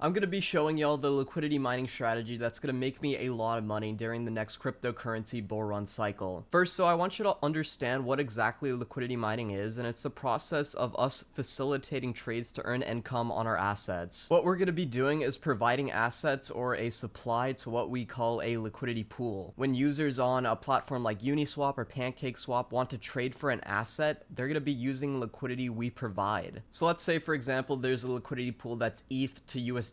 I'm going to be showing y'all the liquidity mining strategy that's going to make me a lot of money during the next cryptocurrency bull run cycle. First, so I want you to understand what exactly liquidity mining is, and it's the process of us facilitating trades to earn income on our assets. What we're going to be doing is providing assets or a supply to what we call a liquidity pool. When users on a platform like Uniswap or PancakeSwap want to trade for an asset, they're going to be using liquidity we provide. So let's say, for example, there's a liquidity pool that's ETH to USDT.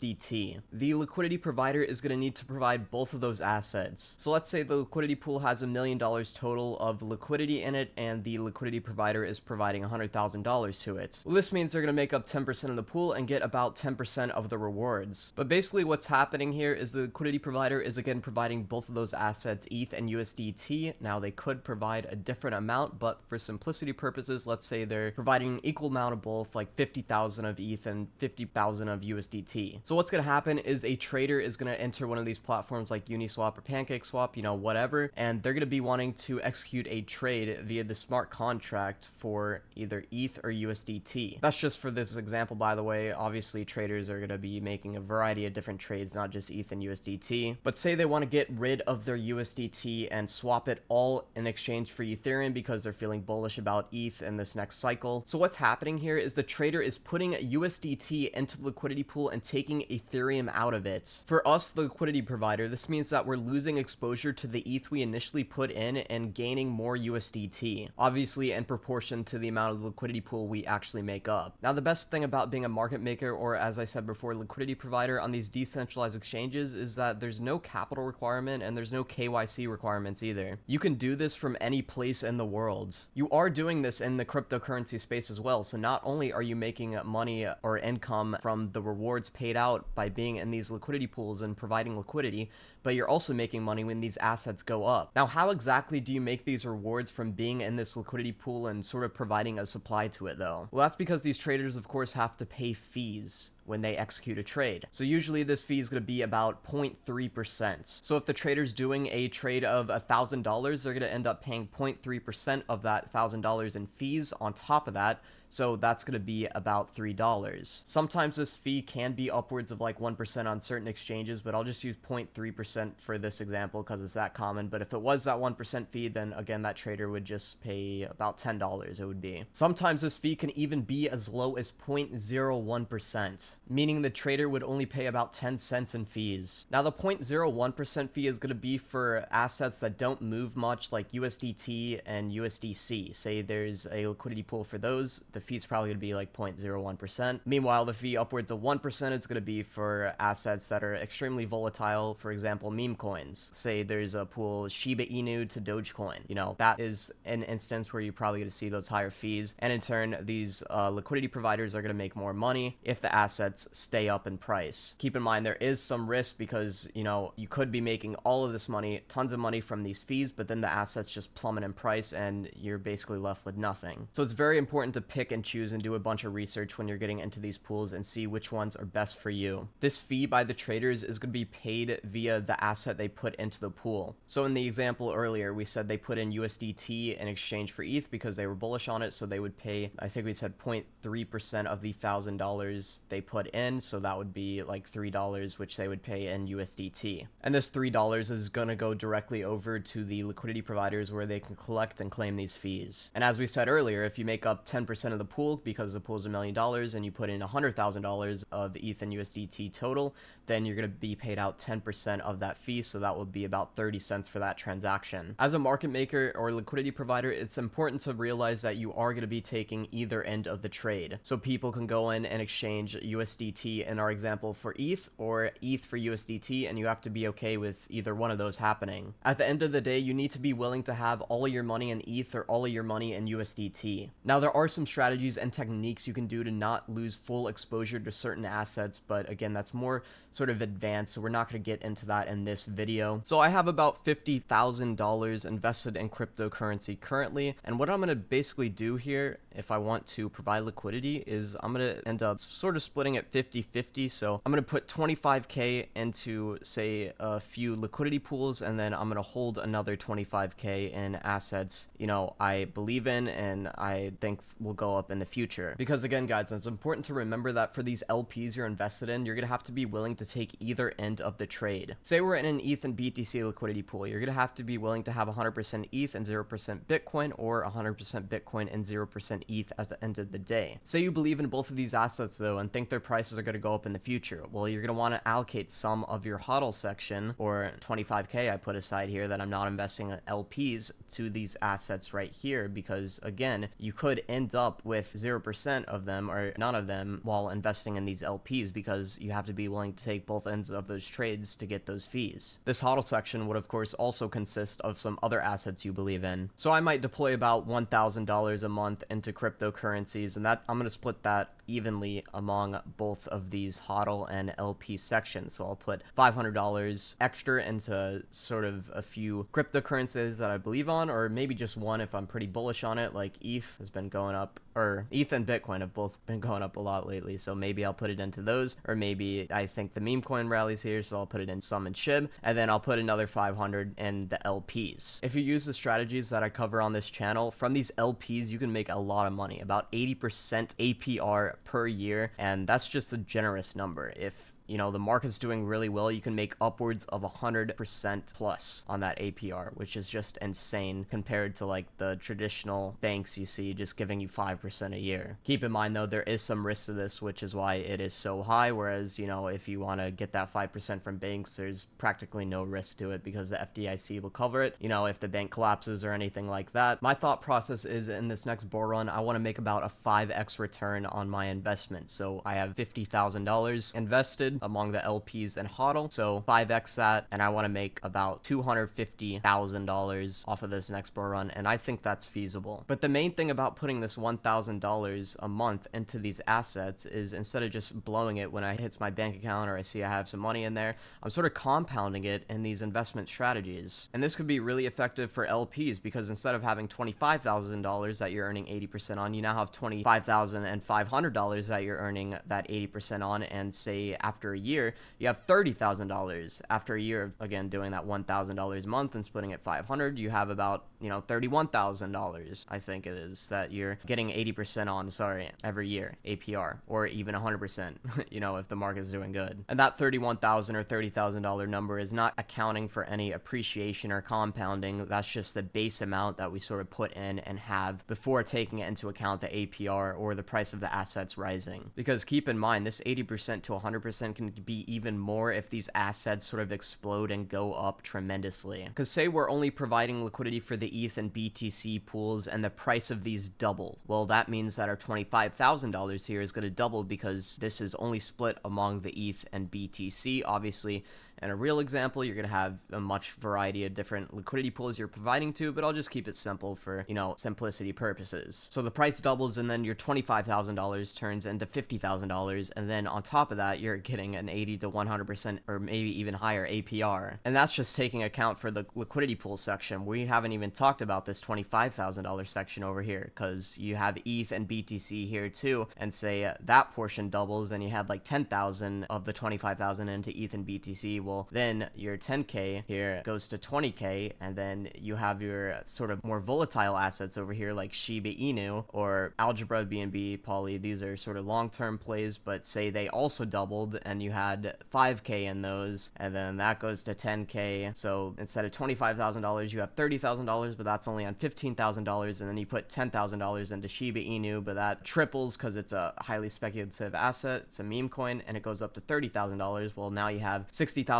The liquidity provider is going to need to provide both of those assets. So let's say the liquidity pool has $1 million total of liquidity in it, and the liquidity provider is providing $100,000 to it. Well, this means they're going to make up 10% of the pool and get about 10% of the rewards. But basically what's happening here is the liquidity provider is again providing both of those assets, ETH and USDT. Now they could provide a different amount, but for simplicity purposes, let's say they're providing an equal amount of both, like 50,000 of ETH and 50,000 of USDT. So what's going to happen is a trader is going to enter one of these platforms like Uniswap or PancakeSwap, whatever, and they're going to be wanting to execute a trade via the smart contract for either ETH or USDT. That's just for this example, by the way. Obviously, traders are going to be making a variety of different trades, not just ETH and USDT. But say they want to get rid of their USDT and swap it all in exchange for Ethereum because they're feeling bullish about ETH in this next cycle. So what's happening here is the trader is putting USDT into the liquidity pool and taking Ethereum out of it. For us, the liquidity provider, this means that we're losing exposure to the ETH we initially put in and gaining more USDT, obviously in proportion to the amount of liquidity pool we actually make up. Now, the best thing about being a market maker, or as I said before, liquidity provider on these decentralized exchanges, is that there's no capital requirement and there's no KYC requirements either. You can do this from any place in the world. You are doing this in the cryptocurrency space as well, so not only are you making money or income from the rewards paid out by being in these liquidity pools and providing liquidity, but you're also making money when these assets go up. Now, how exactly do you make these rewards from being in this liquidity pool and sort of providing a supply to it, though? Well, that's because these traders, of course, have to pay fees when they execute a trade. So usually this fee is going to be about 0.3%. So if the trader's doing a trade of $1,000, they're going to end up paying 0.3% of that $1,000 in fees on top of that. So that's going to be about $3. Sometimes this fee can be upwards of like 1% on certain exchanges, but I'll just use 0.3% for this example because it's that common. But if it was that 1% fee, then again, that trader would just pay about $10 it would be. Sometimes this fee can even be as low as 0.01%. Meaning the trader would only pay about 10 cents in fees. Now, the 0.01% fee is going to be for assets that don't move much, like USDT and USDC. Say there's a liquidity pool for those, the fee's probably going to be like 0.01%. Meanwhile, the fee upwards of 1% is going to be for assets that are extremely volatile, for example, meme coins. Say there's a pool Shiba Inu to Dogecoin. That is an instance where you're probably going to see those higher fees. And in turn, these liquidity providers are going to make more money if the assets stay up in price. Keep in mind there is some risk because you could be making all of this money, tons of money from these fees, but then the assets just plummet in price and you're basically left with nothing. So it's very important to pick and choose and do a bunch of research when you're getting into these pools and see which ones are best for you. This fee by the traders is going to be paid via the asset they put into the pool. So in the example earlier, we said they put in USDT in exchange for ETH because they were bullish on it, so they would pay, I think we said 0.3% of the $1,000 they put in, so that would be like $3, which they would pay in USDT. And this $3 is going to go directly over to the liquidity providers where they can collect and claim these fees. And as we said earlier, if you make up 10% of the pool, because the pool is $1 million and you put in $100,000 of ETH and USDT total, then you're going to be paid out 10% of that fee, so that would be about 30 cents for that transaction. As a market maker or liquidity provider, it's important to realize that you are going to be taking either end of the trade. So people can go in and exchange USDT in our example for ETH, or ETH for USDT, and you have to be okay with either one of those happening. At the end of the day, you need to be willing to have all of your money in ETH or all of your money in USDT. Now, there are some strategies and techniques you can do to not lose full exposure to certain assets, but again, that's more sort of advanced, so we're not going to get into that in this video. So I have about $50,000 invested in cryptocurrency currently, and what I'm going to basically do here if I want to provide liquidity is I'm going to end up sort of splitting it 50-50. So I'm going to put 25k into, say, a few liquidity pools, and then I'm going to hold another 25k in assets, you know, I believe in and I think will go up in the future. Because again, guys, it's important to remember that for these LPs you're invested in, you're going to have to be willing to take either end of the trade. Say we're in an ETH and BTC liquidity pool, you're going to have to be willing to have 100% ETH and 0% Bitcoin, or 100% Bitcoin and 0% ETH at the end of the day. Say you believe in both of these assets though and think their prices are going to go up in the future. Well, you're going to want to allocate some of your HODL section, or 25k I put aside here that I'm not investing in LPs, to these assets right here, because again, you could end up with 0% of them or none of them while investing in these LPs, because you have to be willing to take both ends of those trades to get those fees. This HODL section would of course also consist of some other assets you believe in. So I might deploy about $1,000 a month into cryptocurrencies, and that I'm going to split that evenly among both of these HODL and LP sections. So I'll put $500 extra into sort of a few cryptocurrencies that I believe on, or maybe just one if I'm pretty bullish on it, like ETH has been going up, or ETH and Bitcoin have both been going up a lot lately, so maybe I'll put it into those, or maybe I think the meme coin rallies here, so I'll put it in some in SHIB, and then I'll put another 500 in the LPs. If you use the strategies that I cover on this channel, from these LPs you can make a lot of money, about 80% APR per year, and that's just a generous number. If you know the market's doing really well, you can make upwards of 100% plus on that APR, which is just insane compared to like the traditional banks you see just giving you 5% a year. Keep in mind though, there is some risk to this, which is why it is so high, whereas, you know, if you want to get that 5% from banks, there's practically no risk to it because the FDIC will cover it, you know, if the bank collapses or anything like that. My thought process is in this next bull run, I want to make about a 5x return on my investment. So I have $50,000 invested among the LPs and HODL, so 5x that, and I want to make about $250,000 off of this next bull run, and I think that's feasible. But the main thing about putting this $1,000 a month into these assets is, instead of just blowing it when I hits my bank account or I see I have some money in there, I'm sort of compounding it in these investment strategies. And this could be really effective for LPs, because instead of having $25,000 that you're earning 80% on, you now have $25,500 that you're earning that 80% on, and say after a year you have $30,000. After a year of again doing that $1,000 a month and splitting it 500, you have about, you know, $31,000 I think it is that you're getting 80% on, sorry, every year APR, or even 100%, you know, if the market is doing good. And that $31,000 or $30,000 number is not accounting for any appreciation or compounding. That's just the base amount that we sort of put in and have before taking into account the APR or the price of the assets rising. Because keep in mind, this 80% to 100% can be even more if these assets sort of explode and go up tremendously. Because say we're only providing liquidity for the ETH and BTC pools and the price of these double. Well, that means that our $25,000 here is going to double, because this is only split among the ETH and BTC. Obviously, in a real example, you're going to have a much variety of different liquidity pools you're providing to, but I'll just keep it simple for, you know, simplicity purposes. So the price doubles, and then your $25,000 turns into $50,000, and then on top of that, you're getting an 80 to 100% or maybe even higher APR. And that's just taking account for the liquidity pool section. We haven't even talked about this $25,000 section over here, because you have ETH and BTC here too, and say that portion doubles, and you had like 10,000 of the 25,000 into ETH and BTC. Well, then your 10k here goes to 20k, and then you have your sort of more volatile assets over here like Shiba Inu or Algebra, BNB, Poly. These are sort of long-term plays, but say they also doubled and you had 5k in those, and then that goes to 10k. So instead of $25,000, you have $30,000, but that's only on $15,000, and then you put $10,000 into Shiba Inu, but that triples because it's a highly speculative asset. It's a meme coin, and it goes up to $30,000. Well, now you have $60,000,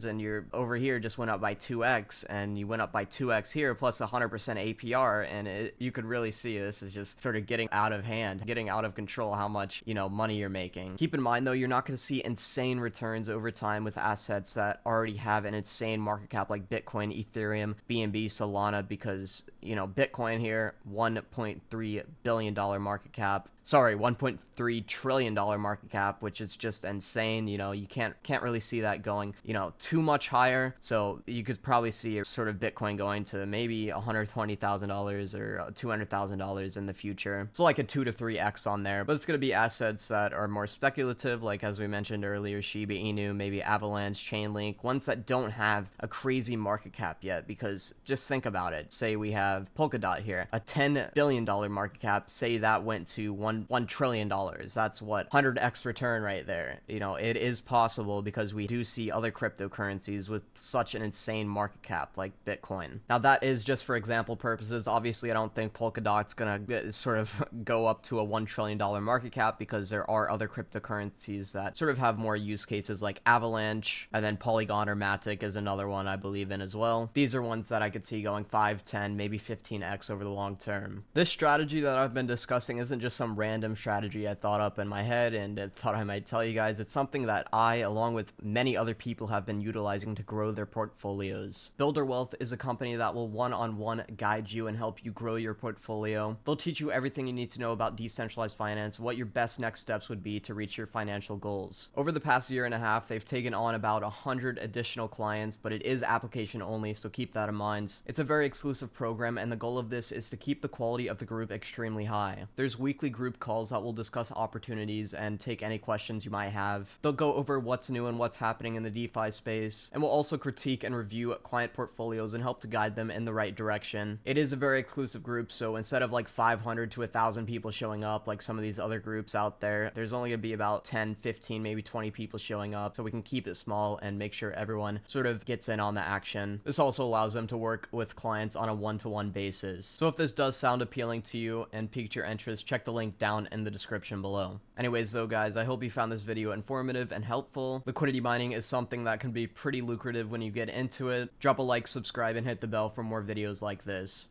and you're over here just went up by 2x, and you went up by 2x here plus 100% APR, and you could really see this is just sort of getting out of hand, getting out of control how much, you know, money you're making. Keep in mind though, you're not going to see insane returns over time with assets that already have an insane market cap like Bitcoin, Ethereum, BNB, Solana, because, you know, Bitcoin here, $1.3 billion market cap. Sorry, $1.3 trillion market cap, which is just insane. You know, you can't really see that going, you know, too much higher. So you could probably see sort of Bitcoin going to maybe $120,000 or $200,000 in the future. So like a 2 to 3x on there. But it's going to be assets that are more speculative, like as we mentioned earlier, Shiba Inu, maybe Avalanche, Chainlink, ones that don't have a crazy market cap yet. Because just think about it. Say we have Polkadot here, a $10 billion market cap. Say that went to $1 trillion. That's what 100x return right there. You know, it is possible because we do see other cryptocurrencies with such an insane market cap like Bitcoin. Now that is just for example purposes. Obviously, I don't think Polkadot's gonna sort of go up to a $1 trillion market cap because there are other cryptocurrencies that sort of have more use cases like Avalanche, and then Polygon or Matic is another one I believe in as well. These are ones that I could see going 5, 10, maybe 15x over the long term. This strategy that I've been discussing isn't just some random strategy I thought up in my head and thought I might tell you guys. It's something that I, along with many other people, have been utilizing to grow their portfolios. Builder Wealth is a company that will one-on-one guide you and help you grow your portfolio. They'll teach you everything you need to know about decentralized finance, what your best next steps would be to reach your financial goals. Over the past year and a half, they've taken on about 100 additional clients, but it is application only, so keep that in mind. It's a very exclusive program, and the goal of this is to keep the quality of the group extremely high. There's weekly group calls that will discuss opportunities and take any questions you might have. They'll go over what's new and what's happening in the DeFi space, and will also critique and review client portfolios and help to guide them in the right direction. It is a very exclusive group, so instead of like 500 to 1,000 people showing up like some of these other groups out there, there's only gonna be about 10, 15, maybe 20 people showing up, so we can keep it small and make sure everyone sort of gets in on the action. This also allows them to work with clients on a one-to-one basis. So if this does sound appealing to you and piqued your interest, check the link down in the description below. Anyways though guys, I hope you found this video informative and helpful. Liquidity mining is something that can be pretty lucrative when you get into it. Drop a like, subscribe, and hit the bell for more videos like this.